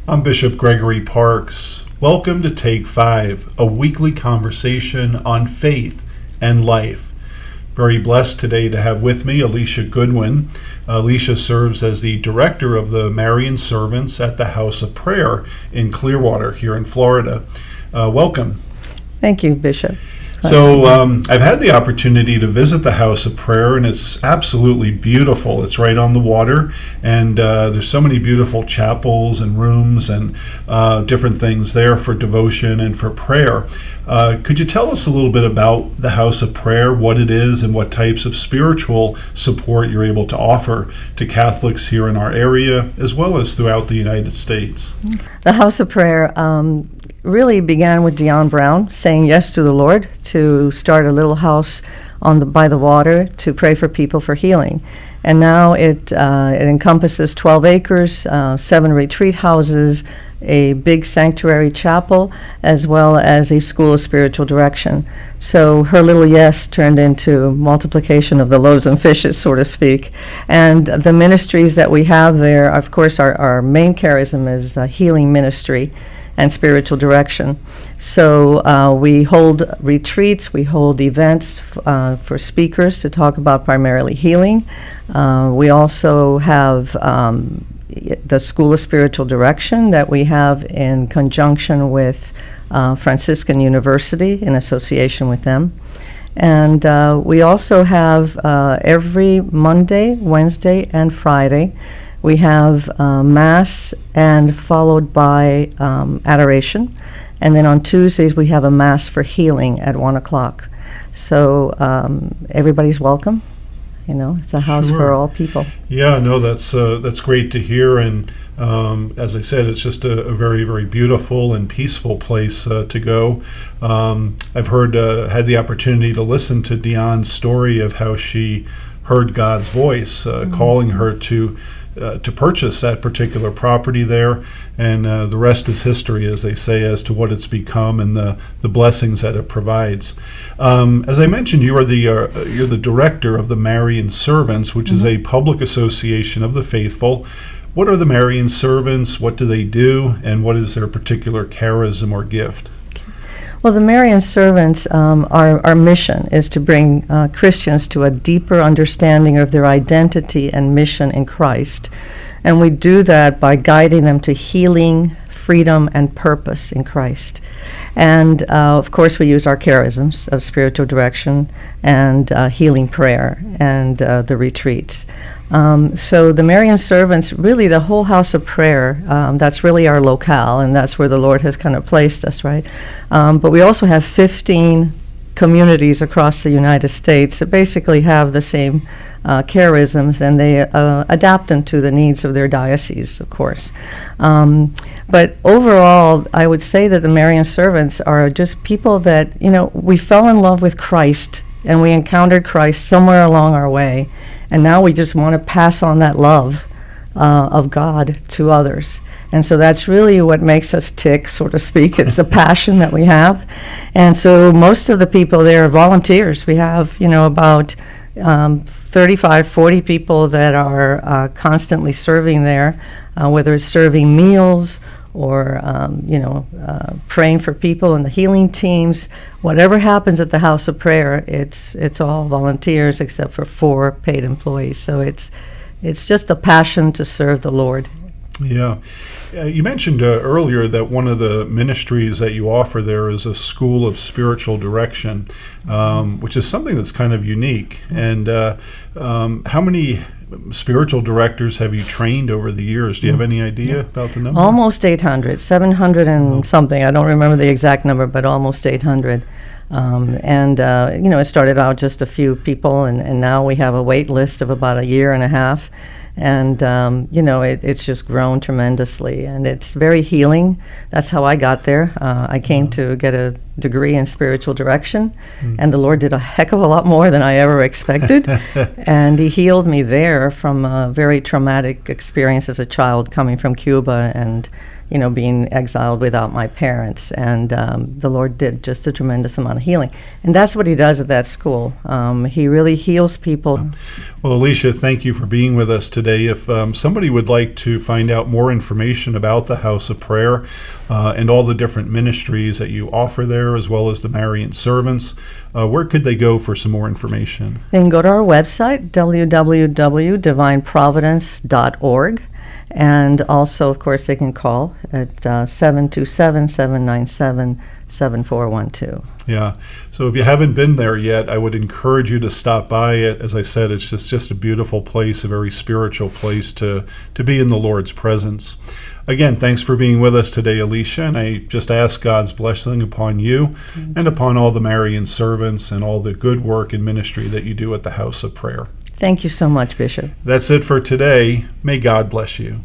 I'm Bishop Gregory Parks. Welcome to Take 5, a weekly conversation on faith and life. Very blessed today to have with me Alicia Goodwin. Alicia serves as the director of the Marian Servants at the House of Prayer in Clearwater here in Florida. Welcome. Thank you, Bishop. So I've had the opportunity to visit the House of Prayer, and it's absolutely beautiful. It's right on the water, and there's so many beautiful chapels and rooms and different things there for devotion and for prayer. Could you tell us a little bit about the House of Prayer, what it is, and what types of spiritual support you're able to offer to Catholics here in our area, as well as throughout the United States? The House of Prayer really began with Dion Brown saying yes to the Lord to start a little house by the water to pray for people for healing. And now it encompasses 12 acres, 7 retreat houses, a big sanctuary chapel, as well as a school of spiritual direction. So her little yes turned into multiplication of the loaves and fishes, so to speak. And the ministries that we have there, of course, our main charism is healing ministry and spiritual direction. So we hold retreats, we hold events for speakers to talk about primarily healing. We also have the School of Spiritual Direction that we have in conjunction with Franciscan University in association with them. And we also have every Monday, Wednesday, and Friday we have Mass and followed by adoration. And then on Tuesdays, we have a Mass for healing at 1 o'clock. So everybody's welcome. You know, it's a house for all people. Yeah, no, that's great to hear. And as I said, it's just a very, very beautiful and peaceful place to go. I've had the opportunity to listen to Dion's story of how she heard God's voice calling her to purchase that particular property there, and the rest is history, as they say, as to what it's become and the blessings that it provides. As I mentioned, you're the director of the Marian Servants, which is a public association of the faithful. What are the Marian Servants? What do they do? And what is their particular charism or gift? Well, the Marian Servants, our mission is to bring Christians to a deeper understanding of their identity and mission in Christ. And we do that by guiding them to healing, freedom, and purpose in Christ. And of course, we use our charisms of spiritual direction and healing prayer and the retreats. So the Marian Servants, really the whole House of Prayer, that's really our locale, and that's where the Lord has kind of placed us, right? But we also have 15 communities across the United States that basically have the same charisms, and they adapt them to the needs of their diocese, of course. But overall, I would say that the Marian Servants are just people that, we fell in love with Christ, and we encountered Christ somewhere along our way, and now we just want to pass on that love of God to others. And so that's really what makes us tick, so to speak. It's the passion that we have. And so most of the people there are volunteers. We have, about 35, 40 people that are constantly serving there, whether it's serving meals or, praying for people in the healing teams. Whatever happens at the House of Prayer, it's all volunteers except for 4 paid employees. So it's just a passion to serve the Lord. Yeah. You mentioned earlier that one of the ministries that you offer there is a School of Spiritual Direction, which is something that's kind of unique. And how many spiritual directors have you trained over the years? Do you have any idea about the number? Almost 800, 700 and something. I don't remember the exact number, but almost 800. It started out just a few people, and now we have a wait list of about a year and a half. And, it's just grown tremendously, and it's very healing. That's how I got there. I came to get a degree in spiritual direction, and the Lord did a heck of a lot more than I ever expected. And He healed me there from a very traumatic experience as a child coming from Cuba and, being exiled without my parents. And the Lord did just a tremendous amount of healing. And that's what He does at that school. He really heals people. Well, Alicia, thank you for being with us today. If somebody would like to find out more information about the House of Prayer and all the different ministries that you offer there, as well as the Marian Servants, where could they go for some more information? They can go to our website, www.divineprovidence.org. And also, of course, they can call at 727-797-7412. Yeah. So if you haven't been there yet, I would encourage you to stop by it. As I said, it's just a beautiful place, a very spiritual place to be in the Lord's presence. Again, thanks for being with us today, Alicia, and I just ask God's blessing upon you and upon all the Marian servants and all the good work and ministry that you do at the House of Prayer. Thank you so much, Bishop. That's it for today. May God bless you.